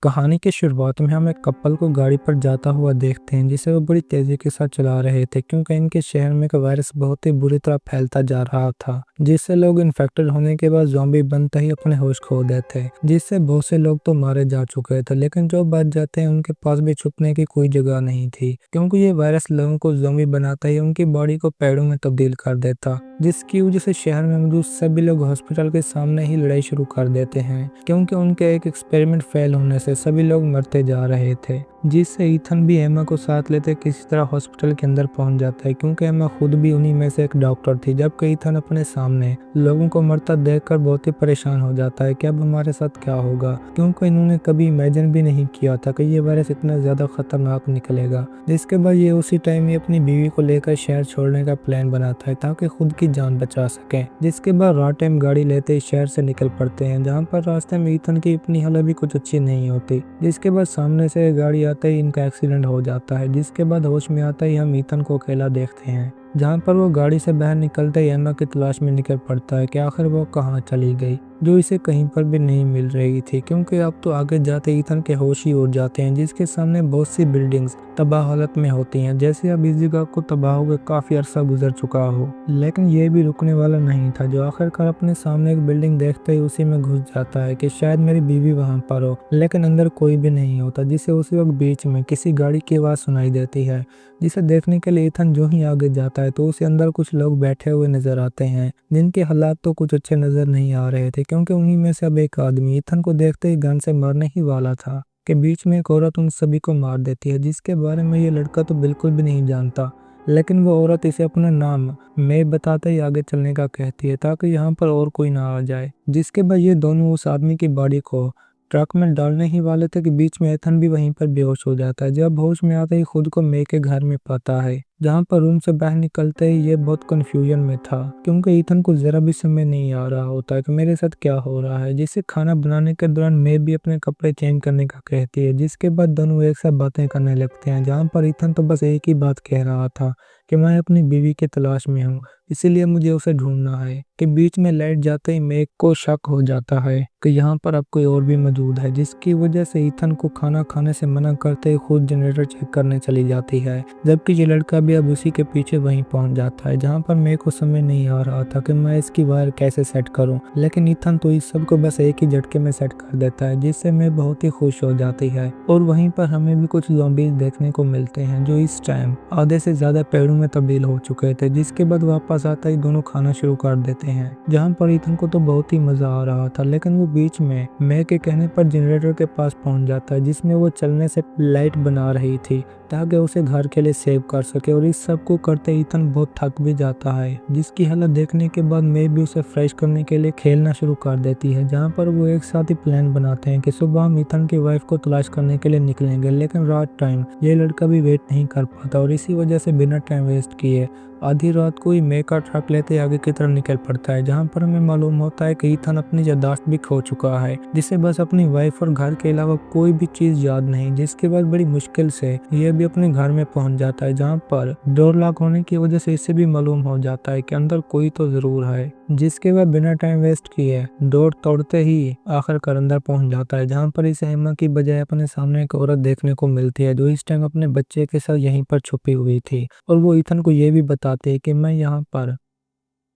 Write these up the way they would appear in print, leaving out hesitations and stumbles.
कहानी की शुरुआत में हम एक कपल को गाड़ी पर जाता हुआ देखते हैं जिसे वो बड़ी तेजी के साथ चला रहे थे क्योंकि इनके शहर में एक वायरस बहुत ही बुरी तरह फैलता जा रहा था जिससे लोग इन्फेक्टेड होने के बाद ज़ॉम्बी बनते ही अपने होश खो देते। जिससे बहुत से लोग तो मारे जा चुके थे लेकिन जो बच जाते हैं उनके पास भी छुपने की कोई जगह नहीं थी क्योंकि ये वायरस लोगों को ज़ॉम्बी बनाता ही उनकी बॉडी को पेड़ों में तब्दील कर देता, जिसकी वजह से शहर में मौजूद सभी लोग हॉस्पिटल के सामने ही लड़ाई शुरू कर देते हैं क्योंकि उनके एक एक्सपेरिमेंट फेल होने से सभी लोग मरते जा रहे थे। जिससे ईथन भी एमा को साथ लेते किसी तरह हॉस्पिटल के अंदर पहुंच जाता है क्योंकि एमा खुद भी उन्हीं में से एक डॉक्टर थी। जबकि ईथन अपने सामने लोगों को मरता देखकर बहुत ही परेशान हो जाता है कि अब हमारे साथ क्या होगा, क्योंकि इन्होंने कभी इमेजिन भी नहीं किया था कि ये वायरस इतना ज्यादा खतरनाक निकलेगा। जिसके बाद ये उसी टाइम ही अपनी बीवी को लेकर शहर छोड़ने का प्लान बनाता है ताकि खुद की जान बचा सके। जिसके बाद रात टाइम गाड़ी लेते ही शहर से निकल पड़ते हैं, जहाँ पर रास्ते में ईथन की अपनी हालत भी कुछ अच्छी नहीं होती। जिसके बाद सामने से गाड़ी आते ही इनका एक्सीडेंट हो जाता है। जिसके बाद होश में आता ही हम ईथन को अकेला देखते हैं, जहाँ पर वो गाड़ी से बाहर निकलते ही एमा की तलाश में निकल पड़ता है कि आखिर वो कहाँ चली गई, जो इसे कहीं पर भी नहीं मिल रही थी क्योंकि अब तो आगे जाते ईथन के होश ही उड़ जाते हैं। जिसके सामने बहुत सी बिल्डिंग्स तबाह हालत में होती हैं, जैसे अब इस जगह को तबाह हुए काफी अरसा गुजर चुका हो। लेकिन ये भी रुकने वाला नहीं था, जो आखिरकार अपने सामने एक बिल्डिंग देखते ही उसी में घुस जाता है कि शायद मेरी बीवी वहां पर हो, लेकिन अंदर कोई भी नहीं होता। जिसे उसी वक्त बीच में किसी गाड़ी की आवाज सुनाई देती है, जिसे देखने के लिए ईथन जो ही आगे जाता है तो उसे अंदर कुछ लोग बैठे हुए नजर आते हैं, जिनके हालात तो कुछ अच्छे नजर नहीं आ रहे थे क्योंकि उन्हीं में से अब एक आदमी ईथन को देखते ही गन से मारने ही वाला था कि बीच में एक औरत उन सभी को मार देती है, जिसके बारे में ये लड़का तो बिल्कुल भी नहीं जानता। लेकिन वो औरत इसे अपना नाम मैं बताते ही आगे चलने का कहती है ताकि यहाँ पर और कोई ना आ जाए। जिसके बाद ये दोनों उस आदमी की बॉडी को ट्रक में डालने ही वाले थे कि बीच में एथन भी वहीं पर बेहोश हो जाता है। जब होश में आता ही खुद को मे के घर में पाता है, जहाँ पर रूम से बाहर निकलते ही ये बहुत कंफ्यूजन में था क्योंकि ईथन को जरा भी समझ नहीं आ रहा होता है कि मेरे साथ क्या हो रहा है। जिसे खाना बनाने के दौरान मे भी अपने कपड़े चेंज करने का कहती है। जिसके बाद दोनों एक साथ बातें करने लगते हैं, जहाँ पर ईथन तो बस एक ही बात कह रहा था कि मैं अपनी बीवी की तलाश में हूँ, इसीलिए मुझे उसे ढूंढना है। कि बीच में लाइट जाते ही मेग को शक हो जाता है कि यहाँ पर अब कोई और भी मौजूद है, जिसकी वजह से ईथन को खाना खाने से मना करते ही खुद जनरेटर चेक करने चली जाती है। जबकि ये लड़का भी अब उसी के पीछे वहीं पहुंच जाता है, जहाँ पर मेग को समझ नहीं आ रहा था कि मैं इसकी वायर कैसे सेट करूं। लेकिन ईथन तो इस सब को बस एक ही झटके में सेट कर देता है, जिससे मैं बहुत ही खुश हो जाती है। और वहीं पर हमें भी कुछ ज़ॉम्बीज देखने को मिलते हैं जो इस टाइम आधे से ज्यादा पेड़ों में तब्दील हो चुके थे। जिसके बाद वापस आता ही दोनों खाना शुरू कर देते हैं, जहाँ पर ईथन को तो बहुत ही मजा आ रहा था। लेकिन वो बीच में मैं के कहने पर जनरेटर के पास पहुंच जाता है, जिसमें वो चलने से लाइट बना रही थी ताकि उसे घर के लिए सेव कर सके। और इस सब को करते ईथन बहुत थक भी जाता है, जिसकी हालत देखने के बाद मैं भी उसे फ्रेश करने के लिए खेलना शुरू कर देती है। जहाँ पर वो एक साथ ही प्लान बनाते हैं कि सुबह हम ईथन की वाइफ को तलाश करने के लिए निकलेंगे। लेकिन रात टाइम ये लड़का भी वेट नहीं कर पाता और इसी वजह से बिना टाइम वेस्ट किए आधी रात को ही मे का ट्रक लेते आगे की तरफ निकल पड़ता है, जहाँ पर हमें मालूम होता है कि ईथन अपनी याददाश्त भी खो चुका है, जिसे बस अपनी वाइफ और घर के अलावा कोई भी चीज याद नहीं। जिसके बाद बड़ी मुश्किल से यह भी अपने घर में पहुंच जाता है, जहाँ पर डोर लॉक होने की वजह से इससे भी मालूम हो जाता है कि अंदर कोई तो जरूर है। जिसके बाद बिना टाइम वेस्ट किए डोर तोड़ते ही आखिरकार अंदर पहुंच जाता है, जहाँ पर इसे एमा की बजाय अपने सामने एक औरत देखने को मिलती है जो इस टाइम अपने बच्चे के साथ यहीं पर छुपी हुई थी। और वो ईथन को ये भी बताते हैं कि मैं यहाँ पर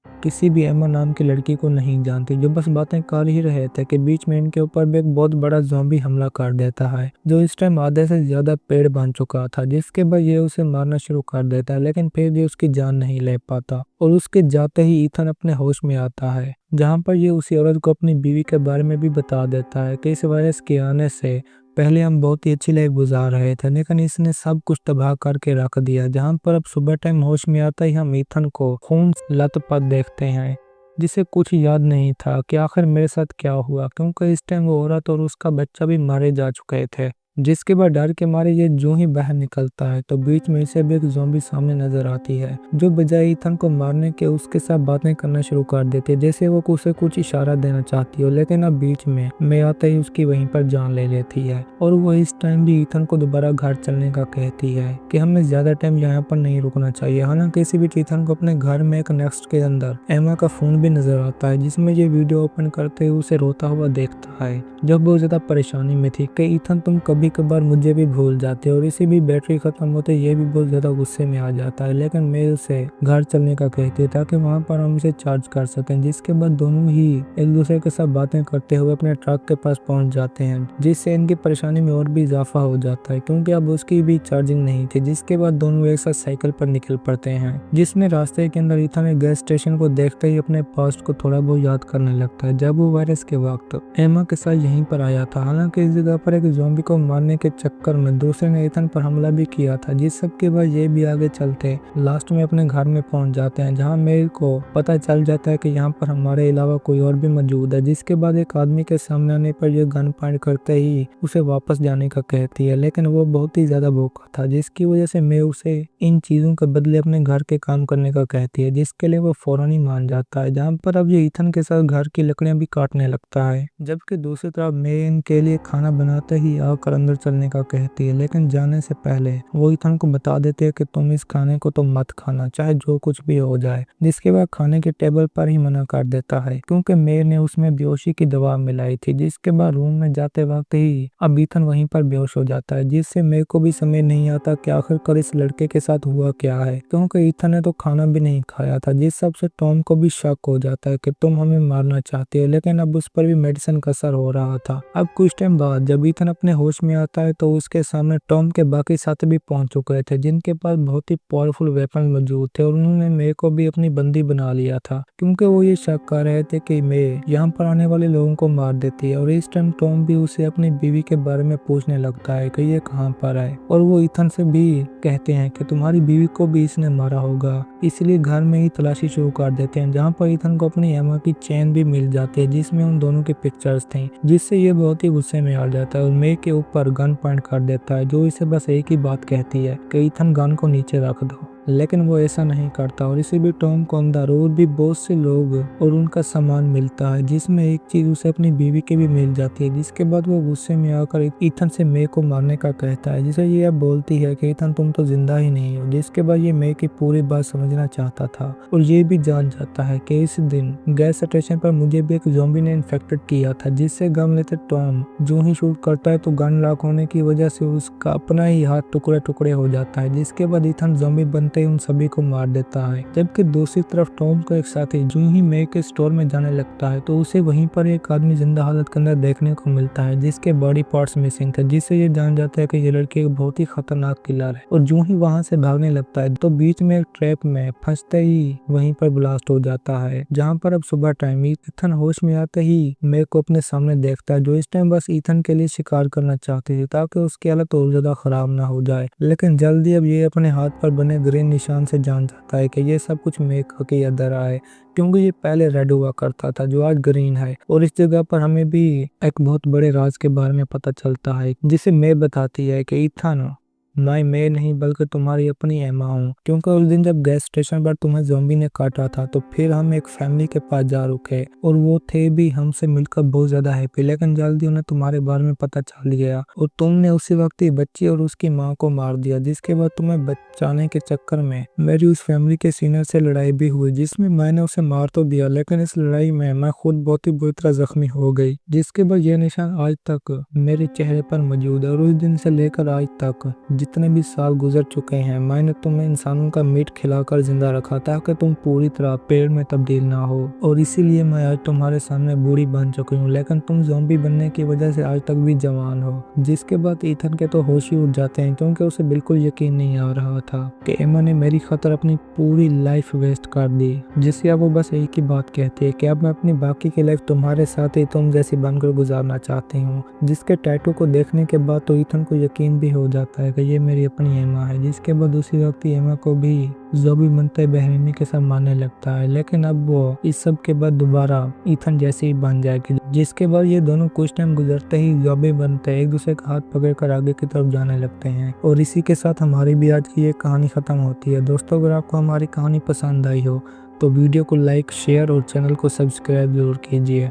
किसी भी एमा नाम की लड़की को नहीं जानती, जो बस बातें कर ही रहे थे कि बीच में इनके ऊपर भी एक बहुत बड़ा ज़ॉम्बी हमला कर देता है, जो इस टाइम आधे से ज्यादा पेड़ बन चुका था। जिसके बाद ये उसे मारना शुरू कर देता है, लेकिन फिर भी उसकी जान नहीं ले पाता। और उसके जाते ही ईथन अपने होश में आता है, जहाँ पर ये उसी औरत को अपनी बीवी के बारे में भी बता देता है कि इस वायरस के आने से पहले हम बहुत ही अच्छी लाइफ गुजार रहे थे, लेकिन इसने सब कुछ तबाह करके रख दिया। जहाँ पर अब सुबह टाइम होश में आता ही हम ईथन को खून लथपथ देखते हैं, जिसे कुछ याद नहीं था कि आखिर मेरे साथ क्या हुआ, क्योंकि इस टाइम वो औरत और उसका बच्चा भी मारे जा चुके थे। जिसके बाद डर के मारे ये जो ही बाहर निकलता है तो बीच में इसे भी एक ज़ॉम्बी सामने नजर आती है, जो बजाय ईथन को मारने के उसके साथ बातें करना शुरू कर देती है, जैसे वो उसे कुछ इशारा देना चाहती हो। लेकिन अब बीच में मैं आते ही उसकी वहीं पर जान ले लेती है और वो इस टाइम भी ईथन को दोबारा घर चलने का कहती है कि हमें ज्यादा टाइम यहाँ पर नहीं रुकना चाहिए। हालांकि इसी बीच ईथन को अपने घर में एक नेक्स्ट के अंदर एमा का फोन भी नजर आता है, जिसमें ये वीडियो ओपन करते हुए उसे रोता हुआ देखता है, जब बहुत ज्यादा परेशानी में थी कि ईथन तुम कभी कभार मुझे भी भूल जाते हो। और इसी भी बैटरी खत्म होते ये भी बहुत ज्यादा गुस्से में आ जाता है, लेकिन मैं उसे घर चलने का कहती है ताकि वहां पर हम इसे चार्ज कर सकें। जिसके बाद दोनों ही एक दूसरे के साथ बातें करते हुए अपने ट्रक के पास पहुंच जाते हैं, जिससे इनकी परेशानी में और भी इजाफा हो जाता है क्योंकि अब उसकी भी चार्जिंग नहीं थी। जिसके बाद दोनों एक साथ साइकिल पर निकल पड़ते हैं, जिसमें रास्ते के अंदर ईथन एक गैस स्टेशन को देखते ही अपने पास्ट को थोड़ा बहुत याद करने लगता है, जब वो वायरस के वक्त एमा के साथ यहीं पर आया था। हालांकि इस जगह पर एक ज़ॉम्बी को मारने के चक्कर में दूसरे ने ईथन पर हमला भी किया था, जिस सब के बाद ये भी आगे चलते लास्ट में अपने घर में पहुंच जाते हैं, जहां मेल को पता चल जाता है कि यहाँ पर हमारे अलावा कोई और भी मौजूद है। जिसके बाद एक आदमी के सामने आने पर यह गन पॉइंट करते ही उसे वापस जाने का कहती है, लेकिन वो बहुत ही ज्यादा भूखा था, जिसकी वजह से मैं उसे इन चीजों के बदले अपने घर के काम करने का कहती है, जिसके लिए वो फौरन ही मान जाता है। जहाँ पर अब ये ईथन के साथ घर की लकड़ियां भी काटने लगता है, जबकि दूसरी तरफ मैं इनके लिए खाना बनाते ही आकर अंदर चलने का कहती है, लेकिन जाने से पहले वो ईथन को बता देते हैं कि तुम इस खाने को तो मत खाना, चाहे जो कुछ भी हो जाए। जिसके बाद खाने के टेबल पर ही मना कर देता है क्योंकि मेयर ने उसमें बेहोशी की दवा मिलाई थी। जिसके बाद रूम में जाते वक्त ही अब ईथन वहीं पर बेहोश हो जाता है, जिससे मेरे को भी समझ नहीं आता कि आखिरकार इस लड़के के साथ हुआ क्या है, क्योंकि ईथन ने तो खाना भी नहीं खाया था। जिस सबसे टॉम को भी शक हो जाता है कि तुम हमें मारना चाहते हो, लेकिन अब उस पर भी मेडिसिन का असर हो रहा था। अब कुछ टाइम बाद जब ईथन अपने होश में आता है तो उसके सामने टॉम के बाकी साथी भी पहुंच चुके थे, जिनके पास बहुत ही पावरफुल वेपन मौजूद थे और उन्होंने मेरे को भी अपनी बंदी बना लिया था, क्योंकि वो ये शक कर रहे थे कि मैं यहाँ पर आने वाले लोगों को मार देती है। और इस टाइम टॉम भी उसे अपनी बीवी के बारे में पूछने लगता है कि ये कहाँ पर है, और वो ईथन से भी कहते हैं कि तुम्हारी बीवी को भी इसने मारा होगा, इसलिए घर में ही तलाशी शुरू कर देते हैं। जहाँ पर ईथन को अपनी एमा की चेन भी मिल जाती है, जिसमें उन दोनों की पिक्चर्स थी, जिससे ये बहुत ही गुस्से में आ जाता है और मे के ऊपर गन पॉइंट कर देता है, जो इसे बस एक ही बात कहती है कि ईथन गन को नीचे रख दो। लेकिन वो ऐसा नहीं करता और इसी भी टॉम को अंदर और भी बहुत से लोग और उनका सामान मिलता है, जिसमें एक चीज उसे अपनी बीवी की भी मिल जाती है। जिसके बाद वो गुस्से में आकर ईथन से मे को मारने का कहता है, जिसे ये अब बोलती है कि ईथन तुम तो जिंदा ही नहीं हो। जिसके बाद ये मे की पूरी बात समझना चाहता था और ये भी जान जाता है कि इस दिन गैस स्टेशन पर मुझे भी एक ज़ॉम्बी ने इन्फेक्टेड किया था, जिससे गम लेते टॉम जो ही शूट करता है तो गन लॉक होने की वजह से उसका अपना ही हाथ टुकड़े टुकड़े हो जाता है। जिसके बाद ईथन ज़ॉम्बी बनते उन सभी को मार देता है, जबकि दूसरी तरफ टॉम को एक साथी जो ही मे के स्टोर में जाने लगता है तो उसे वहीं पर एक आदमी जिंदा हालत के अंदर देखने को मिलता है, जिसके बॉडी पार्ट्स मिसिंग थे, जिससे ये जान जाता है कि ये लड़की एक बहुत ही खतरनाक किलर है। और जो ही वहां से भागने लगता है तो बीच में एक ट्रैप में फंसते ही वहीं पर ब्लास्ट हो जाता है, जहाँ पर अब सुबह टाइम ईथन होश में आते ही मे को अपने सामने देखता है, जो इस टाइम बस ईथन के लिए शिकार करना चाहती थी ताकि उसकी हालत और ज्यादा खराब ना हो जाए। लेकिन जल्दी अब ये अपने हाथ पर बने ग्रीन निशान से जान जाता है कि ये सब कुछ मेक की अदरा है, क्योंकि ये पहले रेड हुआ करता था जो आज ग्रीन है। और इस जगह पर हमें भी एक बहुत बड़े राज के बारे में पता चलता है, जिसे मे बताती है कि ईथन मैं नहीं बल्कि तुम्हारी अपनी एमा हूँ, क्योंकि उस दिन जब गैस स्टेशन पर तुम्हें ज़ॉम्बी ने काटा था तो फिर हम एक फैमिली के पास जा रुके और वो थे भी हमसे मिलकर बहुत ज्यादा हैप्पी, लेकिन जल्दी उन्हें तुम्हारे बारे में पता चल गया और तुमने उसी वक्त ही बच्ची और उसकी माँ को मार दिया, जिसके बाद तुम्हें बचाने के चक्कर में मेरी उस फैमिली के सीनियर से लड़ाई भी हुई, जिसमें मैंने उसे मार तो दिया, लेकिन इस लड़ाई में मैं खुद बहुत ही बुरी तरह जख्मी हो गई। जिसके बाद ये निशान आज तक मेरे चेहरे पर मौजूद है और उस दिन से लेकर आज तक जितने भी साल गुजर चुके हैं मैंने तुम्हें इंसानों का मीट खिलाकर जिंदा रखा ताकि तुम पूरी तरह पेड़ में तब्दील ना हो, और इसीलिए मैं आज तुम्हारे सामने बूढ़ी बन चुकी हूँ, लेकिन तुम ज़ॉम्बी बनने की वजह से आज तक भी जवान हो। जिसके बाद ईथन के तो होश ही उड़ जाते हैं, क्योंकि उसे बिल्कुल यकीन नहीं आ रहा था कि एमा ने मेरी खातिर अपनी पूरी लाइफ वेस्ट कर दी, जिससे अब वो बस एक ही बात कहती है कि अब मैं अपनी बाकी की लाइफ तुम्हारे साथ ही तुम जैसी बनकर गुजारना चाहती हूँ। जिसके टैटू को देखने के बाद तो ईथन को यकीन भी हो जाता है कि ये मेरी अपनी एमा है। जिसके बाद उसी वक्त एमा को भी ज़ोबी बनते बेरहमी के साथ मारने लगता है, लेकिन अब वो इस सब के बाद दोबारा ईथन जैसे ही बन जाएगी। जिसके बाद ये दोनों कुछ टाइम गुजरते ही ज़ोबी बनते एक दूसरे का हाथ पकड़कर आगे की तरफ जाने लगते हैं। और इसी के साथ हमारी भी आज की ये कहानी खत्म होती है। दोस्तों, अगर आपको हमारी कहानी पसंद आई हो तो वीडियो को लाइक, शेयर और चैनल को सब्सक्राइब जरूर कीजिए।